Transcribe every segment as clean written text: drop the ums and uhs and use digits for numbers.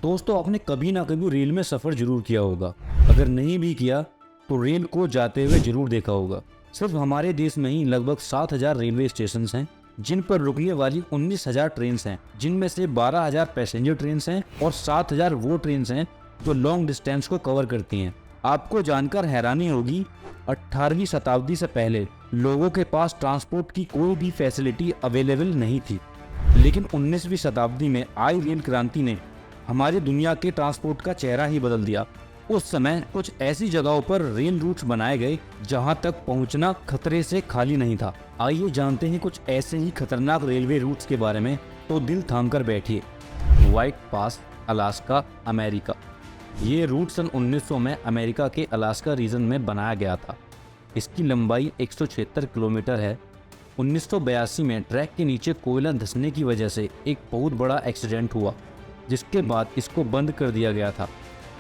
दोस्तों, आपने कभी ना कभी रेल में सफ़र जरूर किया होगा। अगर नहीं भी किया तो रेल को जाते हुए जरूर देखा होगा। सिर्फ हमारे देश में ही लगभग 7,000 रेलवे स्टेशन हैं, जिन पर रुकने वाली 19,000 ट्रेन हैं, जिनमें से 12,000 पैसेंजर ट्रेन हैं और 7,000 वो ट्रेन हैं जो लॉन्ग डिस्टेंस को कवर करती हैं। आपको जानकर हैरानी होगी, 18वीं शताब्दी से पहले लोगों के पास ट्रांसपोर्ट की कोई भी फैसिलिटी अवेलेबल नहीं थी, लेकिन 19वीं शताब्दी में आई रेल क्रांति ने हमारी दुनिया के ट्रांसपोर्ट का चेहरा ही बदल दिया। उस समय कुछ ऐसी जगहों पर रेल रूट्स बनाए गए जहां तक पहुंचना खतरे से खाली नहीं था। आइए जानते हैं कुछ ऐसे ही खतरनाक रेलवे रूट्स के बारे में, तो दिल थाम कर बैठिए। व्हाइट पास, अलास्का, अमेरिका। ये रूट सन 1900 में अमेरिका के अलास्का रीजन में बनाया गया था। इसकी लंबाई 176 किलोमीटर है। 1982 में ट्रैक के नीचे कोयला धंसने की वजह से एक बहुत बड़ा एक्सीडेंट हुआ, जिसके बाद इसको बंद कर दिया गया था।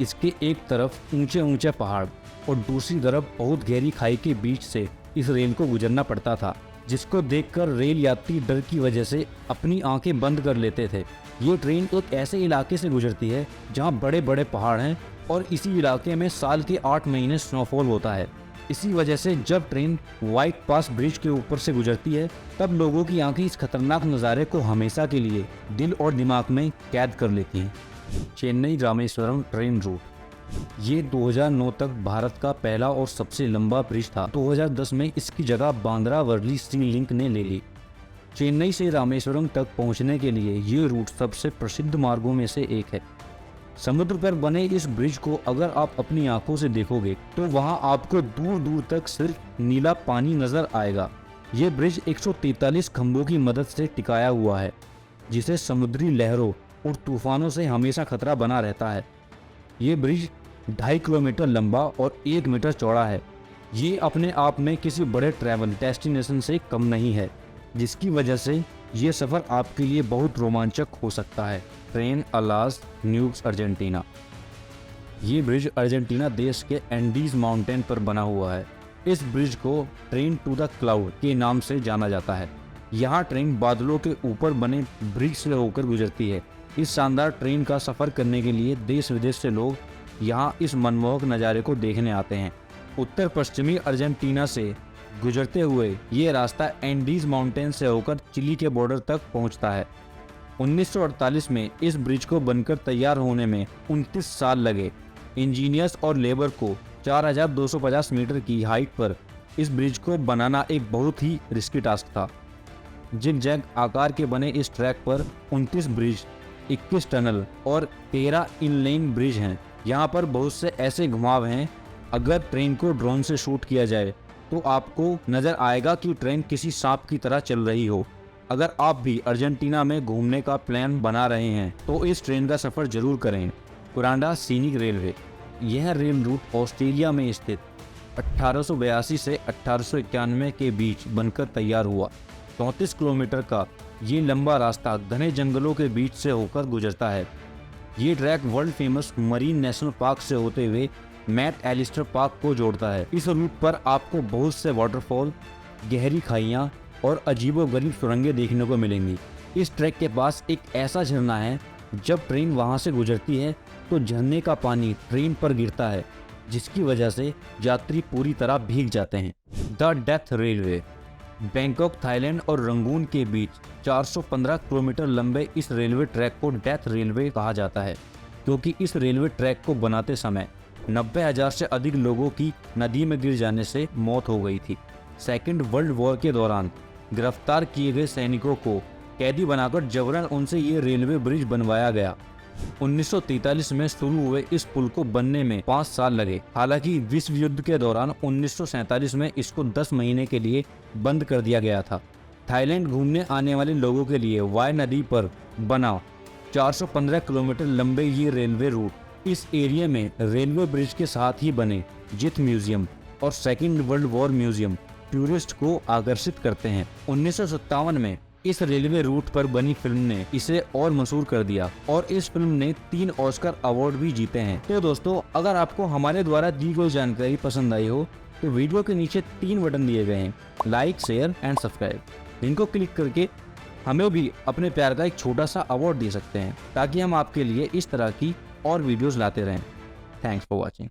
इसके एक तरफ ऊंचे ऊंचे पहाड़ और दूसरी तरफ बहुत गहरी खाई के बीच से इस रेल को गुजरना पड़ता था, जिसको देखकर रेल यात्री डर की वजह से अपनी आंखें बंद कर लेते थे। ये ट्रेन एक ऐसे इलाके से गुजरती है जहां बड़े बड़े पहाड़ हैं और इसी इलाके में साल के 8 महीने स्नोफॉल होता है। इसी वजह से जब ट्रेन व्हाइट पास ब्रिज के ऊपर से गुजरती है, तब लोगों की आंखें इस खतरनाक नज़ारे को हमेशा के लिए दिल और दिमाग में कैद कर लेती हैं। Chennai Rameswaram train route. ये 2009 तक भारत का पहला और सबसे लंबा ब्रिज था। 2010 में इसकी जगह बांद्रा वर्ली स्टील लिंक ने ले ली। चेन्नई से रामेश्वरम तक पहुंचने के लिए ये रूट सबसे प्रसिद्ध मार्गों में से एक है। समुद्र पर बने इस ब्रिज को अगर आप अपनी आंखों से देखोगे तो वहां आपको दूर दूर तक सिर्फ नीला पानी नजर आएगा। ये ब्रिज 143 खंभों की मदद से टिकाया हुआ है, जिसे समुद्री लहरों और तूफानों से हमेशा खतरा बना रहता है। ये ब्रिज 2.5 किलोमीटर लंबा और 1 मीटर चौड़ा है। ये अपने आप में किसी बड़े ट्रैवल डेस्टिनेशन से कम नहीं है, जिसकी वजह से ये सफ़र आपके लिए बहुत रोमांचक हो सकता है। Train alas news Argentina. ये ब्रिज अर्जेंटीना देश के एंडीज माउंटेन पर बना हुआ है। इस ब्रिज को ट्रेन टू द क्लाउड के नाम से जाना जाता है। यहाँ ट्रेन बादलों के ऊपर बने ब्रिज से होकर गुजरती है। इस शानदार ट्रेन का सफ़र करने के लिए देश विदेश से लोग यहाँ इस मनमोहक नज़ारे को देखने आते हैं। उत्तर पश्चिमी अर्जेंटीना से गुजरते हुए ये रास्ता एंडीज माउंटेन से होकर चिली के बॉर्डर तक पहुँचता है। 1948 में इस ब्रिज को बनकर तैयार होने में 29 साल लगे। इंजीनियर्स और लेबर को 4,250 मीटर की हाइट पर इस ब्रिज को बनाना एक बहुत ही रिस्की टास्क था। जिग-जैग आकार के बने इस ट्रैक पर 29 ब्रिज, 21 टनल और 13 इनलाइन ब्रिज हैं। यहाँ पर बहुत से ऐसे घुमाव हैं, अगर ट्रेन को ड्रोन से शूट किया जाए तो आपको नज़र आएगा कि ट्रेन किसी सांप की तरह चल रही हो। अगर आप भी अर्जेंटीना में घूमने का प्लान बना रहे हैं तो इस ट्रेन का सफ़र जरूर करें। कुरांडा सीनिक रेलवे। यह रेल रूट ऑस्ट्रेलिया में स्थित 1882 से 1891 के बीच बनकर तैयार हुआ। 34 किलोमीटर का ये लंबा रास्ता घने जंगलों के बीच से होकर गुजरता है। ये track world famous marine national park से होते हुए मैट एलिस्टर पार्क को जोड़ता है। इस रूट पर आपको बहुत से वाटरफॉल, गहरी खाइयाँ और अजीबोगरीब सुरंगें देखने को मिलेंगी। इस ट्रैक के पास एक ऐसा झरना है, जब ट्रेन वहां से गुजरती है तो झरने का पानी ट्रेन पर गिरता है, जिसकी वजह से यात्री पूरी तरह भीग जाते हैं। The death railway. Bangkok, Thailand और रंगून के बीच 415 किलोमीटर लंबे इस रेलवे ट्रैक को डेथ रेलवे कहा जाता है, क्योंकि इस रेलवे ट्रैक को बनाते समय 90,000 से अधिक लोगों की नदी में गिर जाने से मौत हो गई थी। सेकेंड वर्ल्ड वॉर के दौरान गिरफ्तार किए गए सैनिकों को कैदी बनाकर जबरन उनसे ये रेलवे ब्रिज बनवाया गया। 1943 में शुरू हुए इस पुल को बनने में 5 साल लगे। हालांकि विश्व युद्ध के दौरान 1947 में इसको 10 महीने के लिए बंद कर दिया गया था। थाईलैंड घूमने आने वाले लोगों के लिए वाई नदी पर बना 415 किलोमीटर लंबे ये रेलवे रूट इस एरिया में रेलवे ब्रिज के साथ ही बने जिथ म्यूजियम और second world war museum tourist को आकर्षित करते हैं। 1957 में इस रेलवे रूट पर बनी फिल्म ने इसे और मशहूर कर दिया और इस फिल्म ने 3 ऑस्कर अवार्ड भी जीते हैं। तो दोस्तों, अगर आपको हमारे द्वारा दी गई जानकारी पसंद आई हो तो वीडियो के नीचे 3 बटन दिए गए हैं, लाइक, शेयर एंड सब्सक्राइब। इनको क्लिक करके हमें भी अपने प्यार का एक छोटा सा अवार्ड दे सकते हैं ताकि हम आपके लिए इस तरह की और वीडियोस लाते रहें। Thanks for watching.